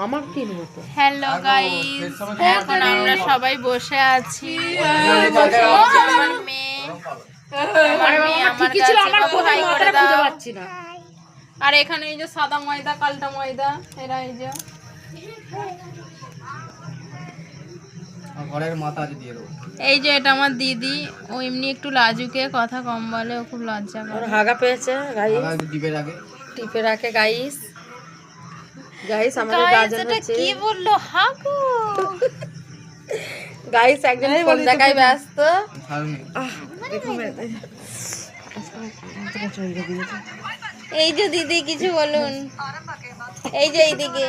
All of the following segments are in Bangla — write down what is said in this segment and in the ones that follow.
আমার কিনবো তো। হ্যালো গাইস, এখন আমরা সবাই বসে আছি। আমার মেয়ে আমার কাছে ভাই করে দাও। আর এখানে এই যে সাদা ময়দা কালটা ময়দা এরা এই যে ঘরের মাথা দিয়ে দেবো। এই যে এটা আমার দিদি, ও এমনি একটু লাজুকে, কথা কম বলে, ও খুব লজ্জা করে। হাগা পেয়েছে গাইস, টিপে রাখে টিপে রাখে গাইস। গাইস আমাদের গাজন হচ্ছে, কি বললো হাগু? গাইস একজন ফোন দেখায় ব্যস্ত। এই যে দিদি কিছু বলুন, এই যে এইদিকে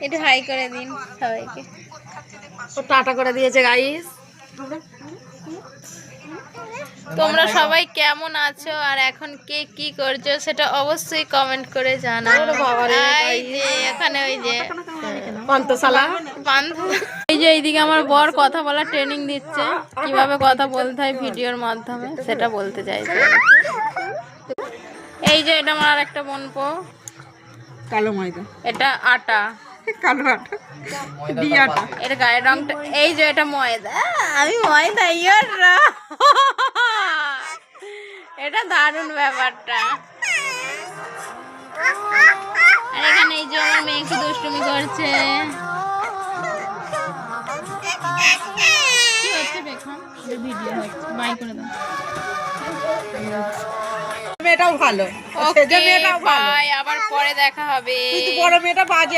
একটু হাই করে দিন সবাইকে। ও টাটা করে দিয়েছে গাইস। তোমরা সবাই কেমন আছো আর এখন কে কি করছো সেটা অবশ্যই কমেন্ট করে জানাও। এই যে এখানে ওই যে পান্তশালা এই যে এইদিকে আমার বর কথা বলা ট্রেনিং দিচ্ছে, কিভাবে কথা বলতে হয় ভিডিওর মাধ্যমে সেটা বলতে চাইছে। এই যে এটা আমার আরেকটা বোনপো, কালো ময়দা, এটা আটা, কালো আটা দিয়ে আটা, এর গায়ের রংটা। এই যে এটা ময়দা, আমি ময়দা ইয়ার এটা দারুণ ব্যাপারটা। আর এখানে এই যে আমার মেয়ে একটু দুষ্টুমি করছে। কি হচ্ছে বেখান? ভিডিও হচ্ছে, বাই করে দাও। মেয়েটাও ভালো, ওকে বাই, আবার পরে দেখা হবে। বড় মেয়েটা বাজে